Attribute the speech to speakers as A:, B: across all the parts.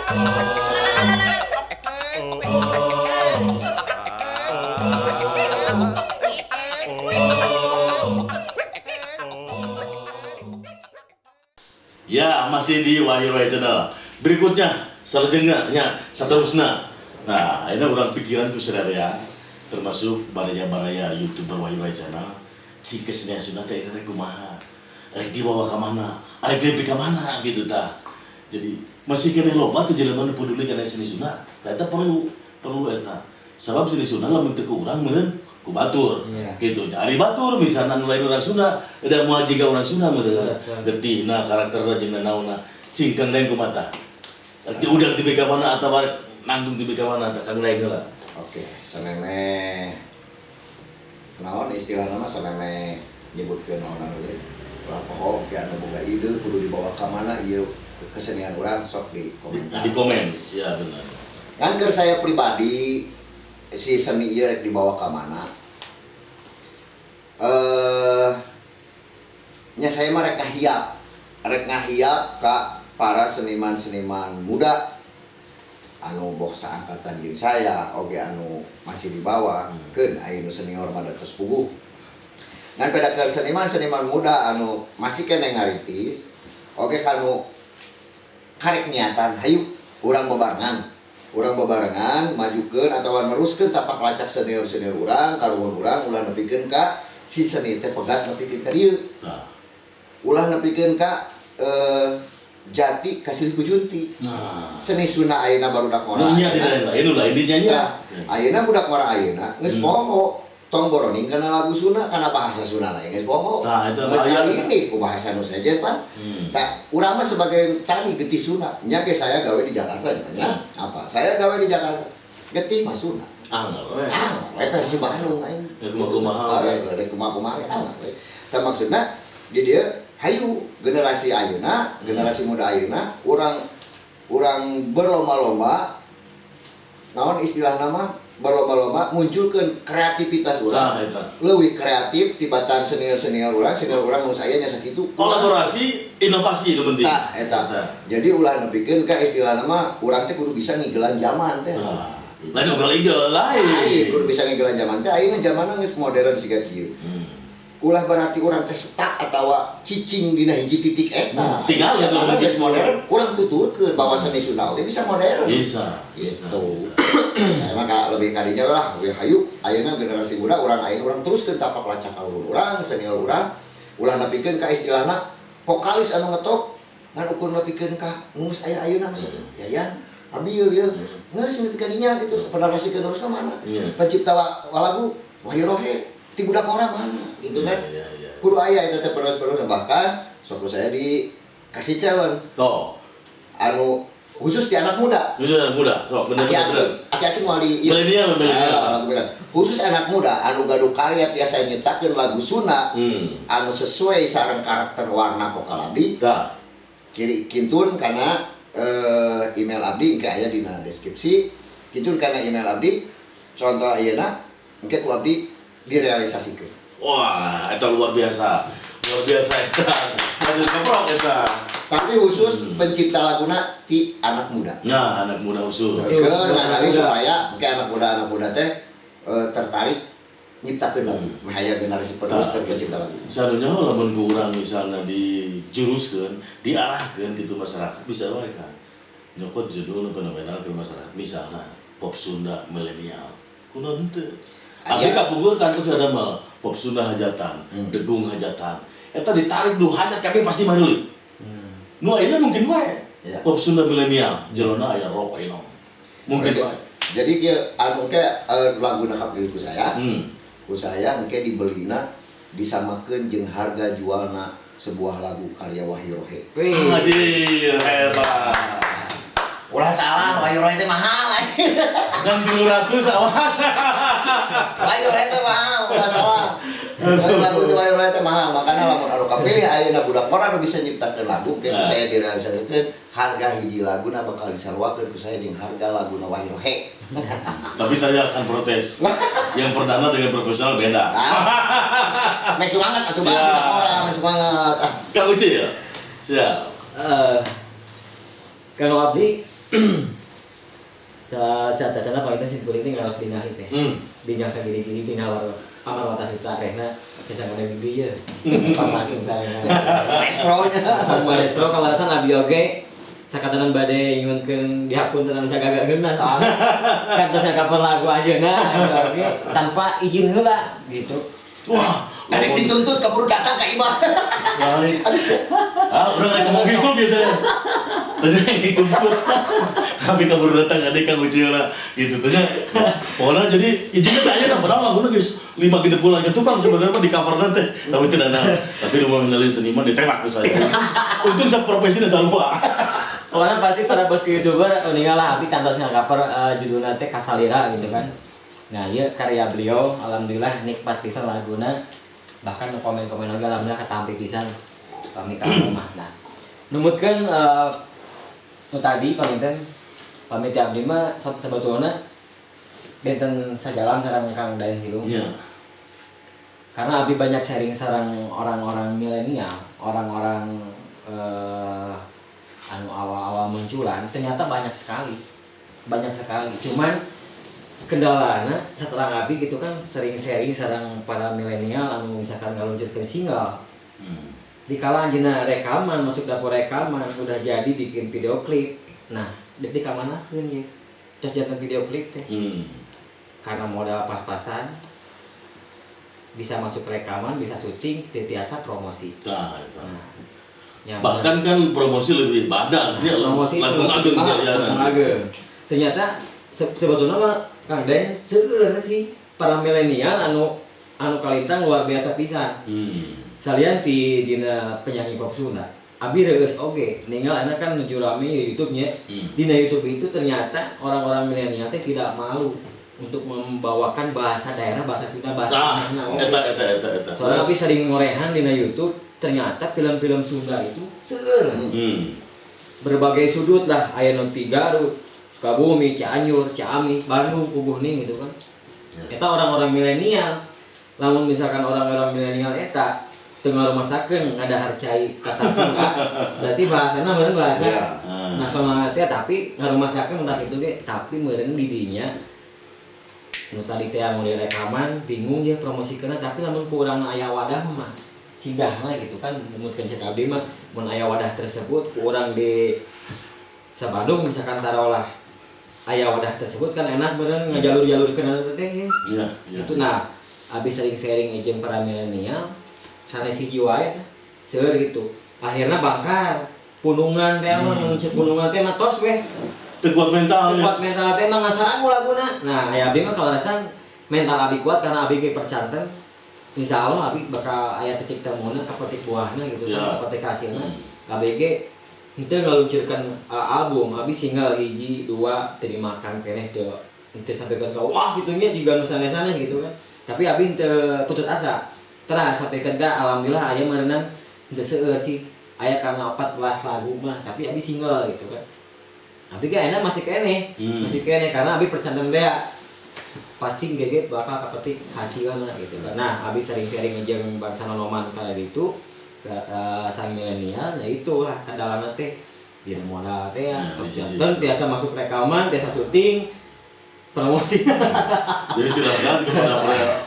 A: Ya, masih di Wahyu Roy Channel. Berikutnya, selanjutnya, seterusnya. Nah, ini orang pikiranku saudara, termasuk baraya-baraya YouTuber Wahyu Roy Channel. Si kesenian Sunda teh itu kumaha, arek dibawa ke mana, arek dibawa ke mana gitu ta. Jadi masih kena loba tuh jelema nu peduli kana seni Sunda. Eta perlu eta. Sabab seni Sunda lamun teu ku urang meureun ku batur. Gitu. Ari batur misalna nu lain urang Sunda, da moal jiga urang Sunda meureun. Getihna karakterna jeung naonna cingkang daeng ku mata. Udah di beka mana atau nanggung di beka mana kang daeng lah.
B: Oke, sameme naon istilah nama sameme nyebutkeun naon deui. Lah poho ge anu boga ide kudu dibawa ka mana ieu kesenian urang sok di komentar.
A: Di komen. Ya benar.
B: Kan keur saya pribadi si seni ieu rek dibawa ka mana? Nya saya mah rek ngahiap ka para seniman-seniman muda anu boh saangkatan jeung saya oge anu masih di bawah keun aya nu senior mah tos puguh ngan pada ke seniman-seniman muda anu masih kene ngaritis oge kanu karek niatan hayu urang bebarengan majukeun atawa neruskeun tapak lacak senior-senior urang kaluhun urang ulah nepikeun ka si seni teh pegat nepikeun ka dieu ulah nepikeun ka Jati kasih ku Junti. Seni Sunda ayeuna barudak mora.
A: Nya lain intinya nya.
B: Ayeuna budak mora ayeuna geus poho. Tong boroning kana lagu Sunda kana bahasa Sunda lain geus poho.
A: Tah eta
B: kali ini ku bahasa nu sajen pan. Tah urang mah sebagai tani getih Sunda. Nya ge saya gawe di Jakarta nya. Apa? Saya gawe di Jakarta. Getih mah Sunda. We versi Bandung aing.
A: Kumaha.
B: Rek kumaha we. Tah maksudna di dieu hayu generasi ayeuna, generasi muda ayeuna, urang berlomba-lomba, naon istilah nama berlomba-lomba munculkeun kreativitas urang. Leuwih kreatif tibatan senior urang nu saya nya sakitu.
A: Kolaborasi, inovasi itu penting.
B: Tah eta. Jadi ulah nepikeun ka istilah nama urang teh kudu bisa ngigelan zaman teh.
A: Lain ugal-igel lain.
B: Kudu bisa ngigelan zaman teh ayeuna zamanna geus modern siga kieu. Ulah berarti orang teh setak atawa cicing dina hiji titik eta.
A: Tinggal
B: geus modern, urang tuturkeun bahwa seni Sunda teh bisa modern.
A: Bisa.
B: Gitu. Saya mah lebih kadinya lah, we hayu ayeuna generasi muda urang teruskeun tapak lacak kaulun urang, senior urang, ulah nepikeun ka istilahna vokalis anu ngetop ngan ukur nepikeun ka geus aya ayeuna maksudna. Yayan, abi ieu geus nepikeun kadinya gitu. Penerasikeun terus ka mana? Pencipta lagu Wahyu Rohe ti budak orang mana gitu kan kudu aya eta teh penerus bahkan sok saya dikasih challenge anu khusus di anak muda sok bener aki-aki moal di
A: milenial
B: khusus anak muda anu gaduh karya tiasa nyiptakeun lagu Sunda anu sesuai sareng karakter warna vokal abdi kiri kintun kana email abdi engke aya dina deskripsi kintun kana email abdi contoh ayeuna engke ku abdi direalisasikan.
A: Wah, itu luar biasa eta. Lanjut keprok eta.
B: Tapi khusus pencipta laguna ti anak muda.
A: Nah, anak muda khusus.
B: Nganali supaya anak muda teh tertarik nyiptakeun lagu. Mahaya generasi penerus pencipta lagu.
A: Sadunya lamun ku urang misalnya dijuruskeun, diarahkeun gitu masyarakat bisa wae kan. Nyokot judul fenomenal ke masyarakat misalnya pop Sunda milenial. Kunaon teu? Abi kapugur kan terus ada mah pop Sunda hajatan, degung hajatan. Eta ditarik duh hajat kami pasti mareuleun. Nu ayeuna mungkin wae. Pop Sunda milenial, jelona aya rock ayeuna. Mungkin wae.
B: Jadi kieu anu ke laguna kapilih ku saya. Ku saya engke dibelina disamakeun jeung harga jualna sebuah lagu karya Wahyu Rohe.
A: Hadir hebat.
B: Ulah salah, Wahyu Rohe teh mahal.
A: 6.200 awas.
B: Wahyu Rohe teh mahal, ulah salah. Lagu teh Wahyu Rohe teh mahal, makana lamun anu kapilih ayeuna budak mora anu bisa nyiptakeun lagu, ke saya direalisasikeun harga hiji laguna bakal disalwakeun ku saya jeung harga laguna Wahyu Rohe.
A: Tapi saya akan protes. Yang perdana dengan profesional beda.
B: Mes banget atuh budak mora, mes banget.
A: Kang Uci ya? Siap.
C: Kalau abdi Saat tadana paling sih kuring teh ngaros binah teh. Binah ka gini-gini binah amar watas uta rehna bisa ngada gigi ya. Langsung sareng.
B: Maestro-nya.
C: Sang maestro kawarasan abi oge sakatanan bade nyunkeun dihapunten anu sagagak geuna soalnya kan terus ngakaper lagu ajeuna oge tanpa izin heula gitu.
A: Wah,
B: Ada dituntut keburu datang ke imah.
A: baik. Udah kayak ngomong gitu gitu ya. Tadi yang dituntut. Tapi kabur datang adik kang ujian lah gitu tanya. Pokoknya jadi izinnya tak aja padahal lagunya guys 5 gitu bulan tukang sebenarnya mah di cover nanti. Tapi tidak ada. Tapi rumah ngendalin seniman ditembak ke saya. Untung profesinya salwa.
C: Orang pasti para bos youtuber uningal lah tapi kantos ngakaper judulna teh Kasalira gitu kan. Nah, ieu karya beliau alhamdulillah nikmat pisan laguna. Bahkan komen-komen oge alhamdulillah katampi pisan pamit ka rumah. Nah, numutkeun nu tadi pamit abdi mah sebetulna benten sajalan sareng Kang Daeng Silung.
A: Iya.
C: Karena abdi banyak sharing sareng orang-orang milenial, orang-orang anu awal-awal munculan ternyata banyak sekali. Cuman kendalana setelah abi gitu kan sering sharing sareng para milenial anu misalkan ngaluncurkeun single. Dikala anjeunna rekaman masuk dapur rekaman udah jadi bikin video klip. Nah, di kamanakeun ieu? Tos janten video klip teh. Karena modal pas-pasan bisa masuk rekaman, bisa syuting, tiasa promosi.
A: Nah, itu.
C: Ya,
A: bahkan kan promosi lebih badan dia
C: promosi
A: langsung ageng ya.
C: Ternyata sebetulnya mah Kang Den seueur sih para milenial anu kalintang luar biasa pisan. Salian ti dina penyanyi pop Sunda. Abi reus oge ninggal anak kan nuju rame di YouTube-nya. Dina YouTube itu ternyata orang-orang milenial teh tidak malu untuk membawakan bahasa daerah, bahasa Sunda, bahasa mana.
A: Eta.
C: Soalnya abi sering ngorehan dina YouTube, ternyata film-film Sunda itu seueur. Berbagai sudut lah, aya nu ti Garut, Kabumi, Cianjur, Ciamis, Bandung, Puguhning gitu kan. Eta orang-orang milenial. Lamun misalkan orang-orang milenial eta tengah rumah sakeun ngadahar cai kata Sunda, berarti bahasana meureun bahasa nasional teh tapi ngarumasakeun entah kitu ge, tapi meureun di dinya nu tadi teh anu direkaman bingung dia promosikeunna tapi lamun ku urang aya wadah mah sigahna gitu kan numutkeun cek abdi mah mun aya wadah tersebut ku urang di Sabandung misalkan taruhlah aya wadah tersebut kan enak meureun ngajalur-jalurkeun anu teh.
A: Iya.
C: Itu nah abis sering sharing jeung para milenial sanes hiji wae seueur gitu. Akhirna bangkar punungan teh mah mun cek punungan teh mah tos weh.
A: Teu kuat mentalnya.
C: Kuat mental teh mah ngasaan ku laguna. Nah, aya abdi mah kalarasan mental abi kuat karena abi ge percanten. Insyaallah abi bakal aya titik temuna kapetik buahna gitu kan, kapetik hasilna. Abi ge henteu ngaluncurkeun album, abi single hiji, 2 terimakan keneh teu sampai ke wah gitu nya jiga nu sanes-sanes gitu kan. Tapi abi teu putus asa. Terus sampai ke alhamdulillah aya meureunang teu seueur sih. Aya karena 14 lagu mah, tapi abi single gitu kan. Tapi kayaknya masih kene karena abi percanten teh pasti gege bakal kapetik hasilna gitu kan. Nah, abi sering-sering jeung bangsa nonoman kana ditu sang milenial, nah itulah kendalana teh dina modal teh percanten biasa masuk rekaman, biasa syuting, promosi.
A: Jadi silakan kepada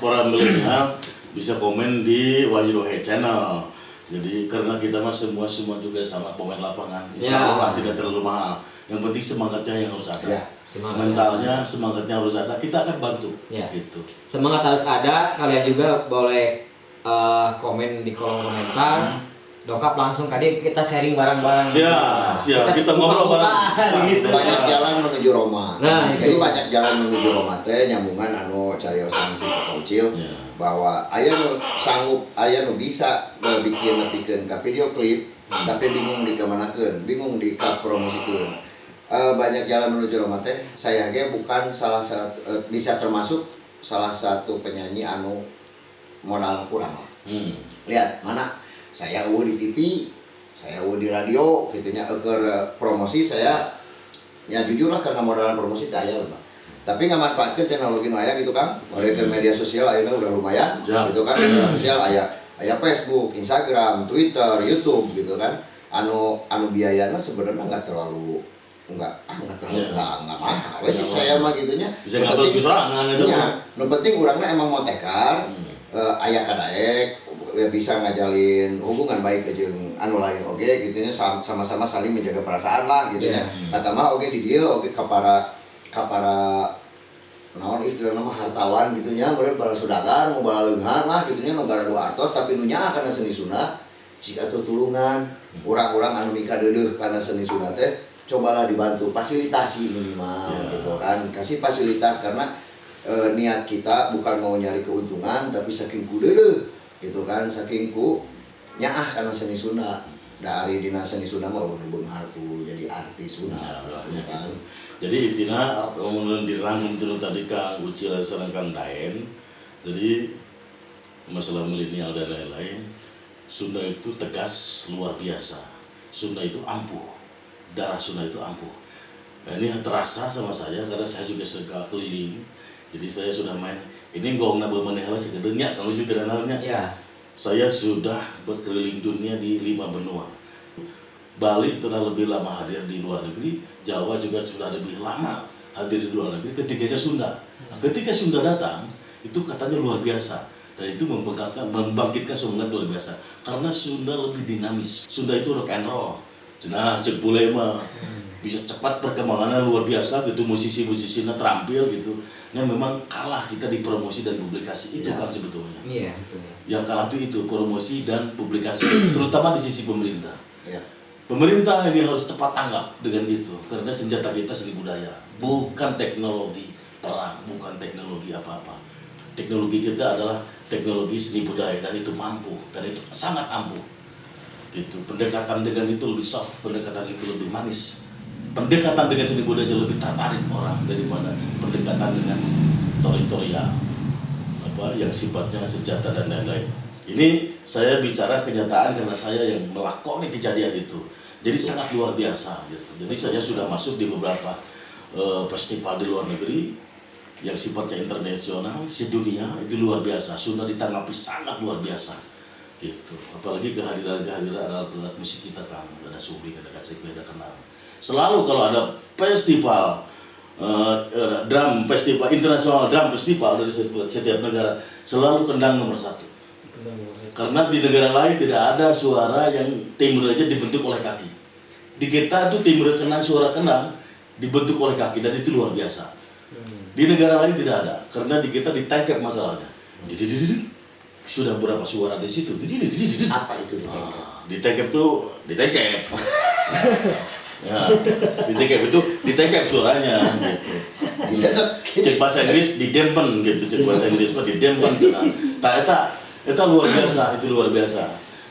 A: para milenial bisa komen di Wahirohe Channel. Jadi karena kita mah semua juga sama pemain lapangan. Insya Allah tidak terlalu mahal. Yang penting semangatnya yang harus ada. Mentalnya, semangatnya harus ada. Kita akan bantu. Gitu.
C: Semangat harus ada. Kalian juga boleh komen di kolom komentar. Dongkap langsung tadi kita sharing bareng-bareng.
A: Siap. Kita ngobrol bareng.
C: Gitu.
B: Banyak jalan menuju Roma.
C: Nah,
B: jadi banyak jalan menuju Roma teh nyambungan anu cariosan si Kaucil bahwa aya nu sanggup, aya nu bisa bikin ka video klip, tapi bingung di kemanakeun, bingung di ka promosikeun. Banyak jalan menuju Roma teh. Saya ge bukan salah satu bisa termasuk salah satu penyanyi anu modal kurang. Lihat mana saya di TV, saya di radio, gitunya keur promosi saya ya jujur lah karena modalan promosi teh aya loh. Tapi ngamanfaatkeun teknologi nu aya gitu kan. Oleh ke media sosial ayeuna udah lumayan gitu kan. Media sosial aya Facebook, Instagram, Twitter, YouTube gitu kan. Anu biayana sebenarnya enggak terlalu enggak mahal. We cek saya mah gitunya.
A: Bisa ngapal sorangan itu.
B: Iya, nu penting urangna emang mau tekar, aya kadaek bisa ngajalin hubungan baik jeung anu lain oge gitunya sama-sama saling menjaga perasaan lah gitunya. Kata mah oge di dieu oge ka para naon istilahna mah hartawan gitunya, meureun para sudagang mau baleunghan lah gitunya negara dua artos tapi nu nyaah kana seni Sunda jika tutulungan urang-urang anu mika deudeuh kana seni Sunda teh cobalah dibantu fasilitasi minimal gitu kan, kasih fasilitas karena niat kita bukan mau nyari keuntungan tapi saking ku deudeuh gitu kan, saking ku nyaah kana seni Sunda dari dina seni Sunda mah beunghar ku jadi artis Sunda ya kan.
A: Jadi intinya menurut dirangkum dulu tadi Kang Ucil sareng Kang Daen. Jadi masalah milenial dan lain-lain, Sunda itu tegas luar biasa. Sunda itu ampuh. Darah Sunda itu ampuh. Nah, ini terasa sama saya karena saya juga suka keliling. Jadi saya sudah main. Ini gong nabe manehla sekedenya kalau juga namanya.
C: Ya.
A: Saya sudah berkeliling dunia di 5 benua. Bali sudah lebih lama hadir di luar negeri, Jawa juga sudah lebih lama hadir di luar negeri, ketiganya Sunda. Ketika Sunda datang, itu katanya luar biasa. Dan itu membangkitkan semangat luar biasa. Karena Sunda lebih dinamis. Sunda itu rock and roll. Cenah cek bule mah bisa cepat perkembangannya luar biasa gitu, musisi-musisinya terampil gitu. Yang memang kalah kita di promosi dan publikasi itu kan sebetulnya.
C: Iya, betul.
A: Yang kalah itu promosi dan publikasi, terutama di sisi pemerintah.
B: Ya.
A: Pemerintah ini harus cepat tanggap dengan itu, karena senjata kita seni budaya, bukan teknologi perang, bukan teknologi apa-apa. Teknologi kita adalah teknologi seni budaya dan itu mampu dan itu sangat ampuh. Gitu. Pendekatan dengan itu lebih soft, pendekatan itu lebih manis. Pendekatan dengan seni budaya lebih tertarik orang daripada pendekatan dengan toritorial apa yang sifatnya senjata dan lain-lain. Ini saya bicara kenyataan karena saya yang melakoni kejadian itu. Jadi sangat luar biasa gitu. Jadi saya sudah masuk di beberapa festival di luar negeri yang sifatnya internasional, sedunia, itu luar biasa. Sudah ditanggapi sangat luar biasa. Gitu. Apalagi kehadiran alat-alat musik kita kan, ada subing, ada kacek, ada kenal. Selalu kalau ada festival drum festival internasional drum festival dari setiap negara, selalu kendang nomor 1. Karena di negara lain tidak ada suara yang timbre aja dibentuk oleh kaki. Di kita itu timbre kendang, suara kendang dibentuk oleh kaki dan itu luar biasa. Di negara lain tidak ada, karena di kita ditangkap masalahnya. Sudah berapa suara di situ?
B: Apa itu
A: Ditangkap tuh, ditangkap. Ya, ditangkap itu ditangkap suaranya gitu. Cek bahasa Inggris didempen gitu, cek bahasa Inggris mah didempen nah, itu luar biasa, itu luar biasa.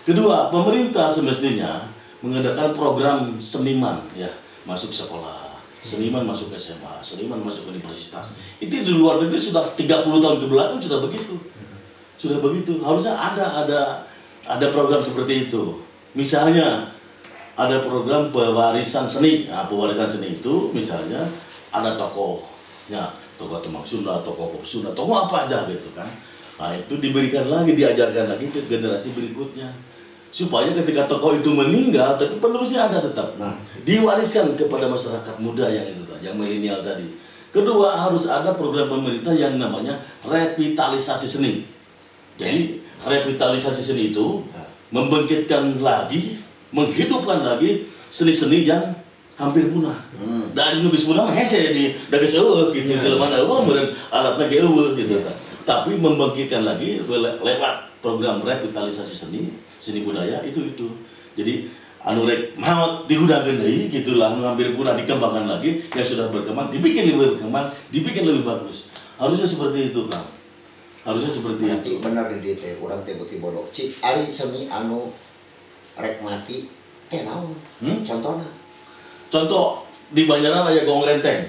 A: Kedua, pemerintah semestinya mengadakan program seniman ya, masuk sekolah, seniman masuk SMA, seniman masuk universitas. Itu di luar negeri sudah 30 tahun ke belakang sudah begitu. Sudah begitu. Harusnya ada program seperti itu. Misalnya ada program pewarisan seni. Nah, pewarisan seni itu misalnya ada tokohnya, tokoh Temang Sunda, tokoh pop Sunda, tokoh apa aja gitu kan. Nah, itu diberikan lagi, diajarkan lagi ke generasi berikutnya. Supaya ketika tokoh itu meninggal, tapi penerusnya ada tetap. Nah, diwariskan kepada masyarakat muda yang itu, yang milenial tadi. Kedua, harus ada program pemerintah yang namanya revitalisasi seni. Jadi, revitalisasi seni itu membangkitkan lagi, menghidupkan lagi seni-seni yang hampir punah. Dari nubis punah mah hese di dages eueuh gitu, jelema eueuh meureun alatna ge eueuh gitu. Tapi membangkitkan lagi lewat program revitalisasi seni budaya itu. Jadi anu rek maot dihudangkeun deui gitulah, ngambil punah dikembangkan lagi, yang sudah berkembang dibikin lebih berkembang, dibikin lebih bagus. Harusnya seperti itu, Kang. Harusnya seperti itu.
B: Benar di dieu teh urang teh beuki bodoh. Cik ari seni anu rek mati teh naon? Contohna.
A: Contoh di Banjaran aya gong renteng.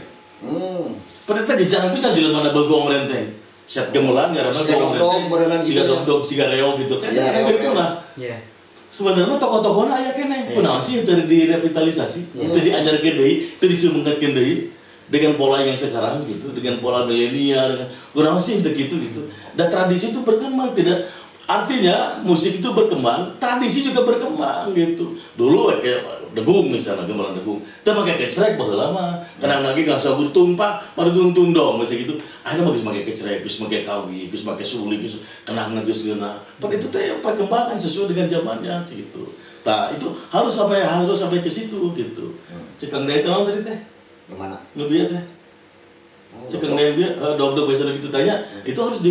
A: Padahal jarang bisa di mana begong renteng. Siap gemelan karena gong renteng. Siga dog siga reog gitu kan. Sampai punah.
C: Iya.
A: Sebenarnya tokoh-tokohna aya keneh. Kunaon sih teu direvitalisasi, teu diajarkeun deui, teu disumengetkeun deui dengan pola yang sekarang gitu, dengan pola milenial. Kunaon sih teu gitu. Dan tradisi itu berkembang tidak artinya musik itu berkembang, tradisi juga berkembang gitu. Dulu kayak degung misalnya, gamelan degung. Kita pakai kecrek baheula mah. Kadang lagi gak sagur tumpak, pada tuntung dong macam gitu. Akhirnya geus make kecrek, geus make kawi, geus make suli, geus kenang geus geuna. Pan itu teh perkembangan sesuai dengan zamannya gitu. Nah, itu harus sampai ke situ gitu. Cekang deui naon tadi teh?
B: Di mana?
A: Nu bieu teh. Cekang deui bieu dog-dog biasa gitu tanya, itu harus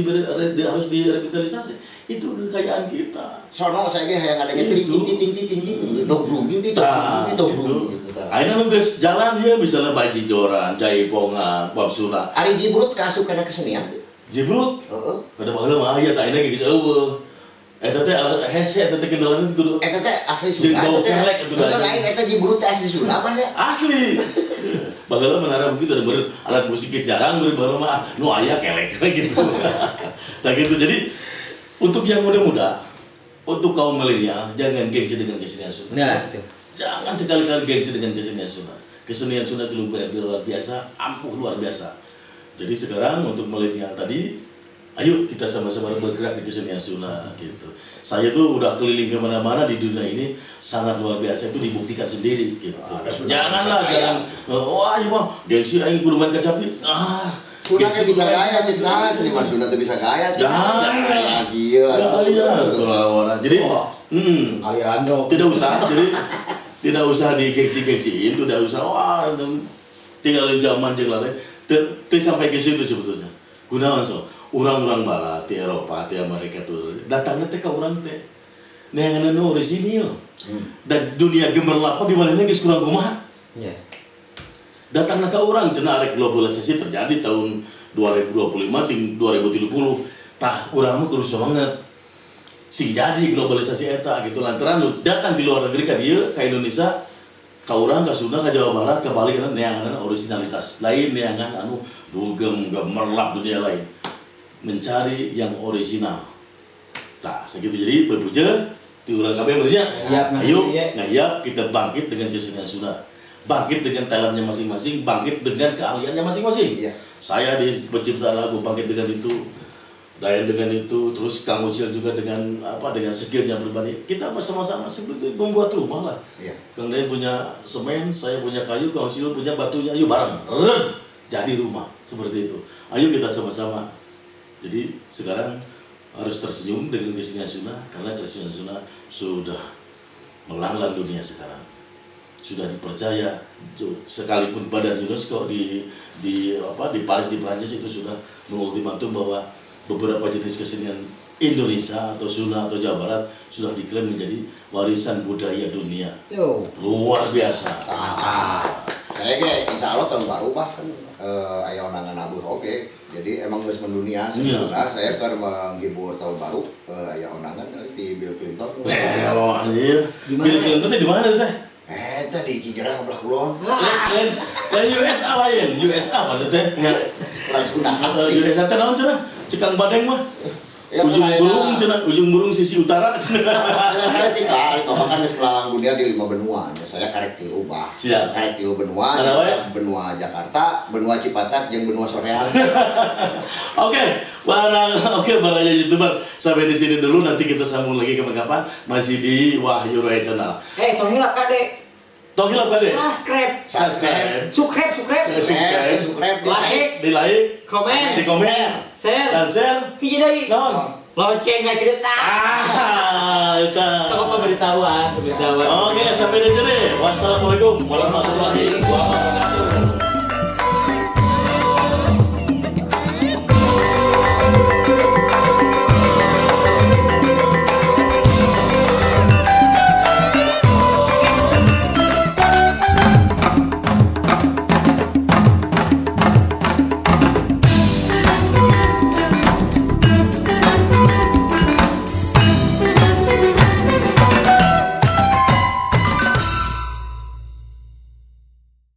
A: direvitalisasi. Itu kekayaan kita.
B: Sono saya ge hayang ada ting dogrung gitu.
A: Ayeuna nu geus jalan dia misalnya Baji Joran, Jai Ponga, Bab Suna.
B: Ari jibrut kaasup kana kesenian.
A: Jibrut.
B: Heeh.
A: Kada baheula mah aya tah ayeuna geus eueuh. Eta teh hese eta teh kendalana teh kudu
B: Eta teh asli Sunda.
A: jeung bau kelek atuh da.
B: Lain eta jibrut teh asli Sunda pan ya.
A: Asli. Baheula menara begitu ada beureum alat musik geus jarang beureum mah nu aya kelek gitu. Nah gitu jadi untuk yang muda-muda, untuk kaum milenial jangan gengsi dengan kesenian Sunda.
C: Nah, itu.
A: Jangan sekali-kali gengsi dengan kesenian Sunda. Kesenian Sunda itu luar biasa, ampuh luar biasa. Jadi sekarang untuk milenial tadi, ayo kita sama-sama bergerak di kesenian Sunda gitu. Saya tuh udah keliling kemana-mana di dunia ini sangat luar biasa, itu dibuktikan sendiri gitu. Janganlah jangan, wah iya mah gengsi aing kudu main kacapi.
B: Sunda teh bisa gaya cek saha seniman Sunda teh bisa gaya.
A: Jangan.
B: Lagi ya.
A: Jadi
C: Aliando.
A: tidak usah digengsi-gengsiin, tidak usah wah tinggalin zaman jeung lain. Teu sampai ke situ sebetulnya. Kunaon so? Urang-urang barat di Eropa, di Amerika tuh datangnya teh ka urang teh. Neangan nu orisinil. Dan dunia gemerlap di mana geus kurang kumaha.
C: Iya.
A: Datanglah ke orang cenah arek globalisasi terjadi tahun 2025 ting 2030 tah urang mah kudu semangat sing jadi globalisasi eta gitu lantaran nu datang di luar negeri ka dieu ka Indonesia ka urang ka Sunda ka Jawa Barat ka Bali kana neangan originalitas lain neangan anu dugem gemerlap dunia lain mencari yang original tah segitu jadi bebuja ti urang kabeh meureunnya ayo ngayap kita bangkit dengan kesenian Sunda bangkit dengan talentnya masing-masing, bangkit dengan keahliannya masing-masing.
B: Iya.
A: Saya di pencipta lagu bangkit dengan itu, Dayan dengan itu, terus Kang Ucil juga dengan skillnya berbanding. Kita bersama-sama seperti membuat rumah lah.
B: Iya.
A: Kang Dayan punya semen, saya punya kayu, Kang Ucil punya batunya, ayo bareng, jadi rumah seperti itu. Ayo kita sama-sama. Jadi sekarang harus tersenyum dengan kesenian Sunda karena kesenian Sunda sudah melanglang dunia sekarang. Sudah dipercaya sekalipun badan UNESCO di Paris di Prancis itu sudah mengultimatum bahwa beberapa jenis kesenian Indonesia atau Sunda atau Jawa Barat sudah diklaim menjadi warisan budaya dunia.
C: Yo.
A: Luar biasa.
B: Saya ge insya Allah tahun baru bahkan aya onangan abuh oke. Jadi emang geus mendunia seni Sunda saya keur menghibur tahun baru aya onangan di Bill Clinton.
A: Belo anjir. Bill Clinton di mana teh?
B: Tadi Cijerah belah kulon.
A: Lain USA lain, USA apa teh?
B: Orang Sunda.
A: USA teh naon cenah? Cekang Badeng mah.
B: Ya,
A: ujung burung sisi utara.
B: Saya tinggal, kan geus kelalang dunia di 5 benua. Saya karek tilu bah.
A: Siap.
B: Karek tilu benua, benua Jakarta, benua Cipatat, jeung benua Soreang.
A: Oke, barangnya YouTuber. Sampai di sini dulu, nanti kita sambung lagi kapan-kapan masih di Wahyu Roy Channel.
C: Tong hilap kade.
A: Tong hilap kade.
C: Subscribe. Subscribe.
A: Di like,
C: Komen.
A: di komen,
C: Share.
A: dan share.
C: Hiji deui.
A: Non.
C: Loncengnya kita.
A: Itu.
C: Kalau pemberitahuan.
A: Oke, sampai di sini. Wassalamualaikum warahmatullahi wabarakatuh.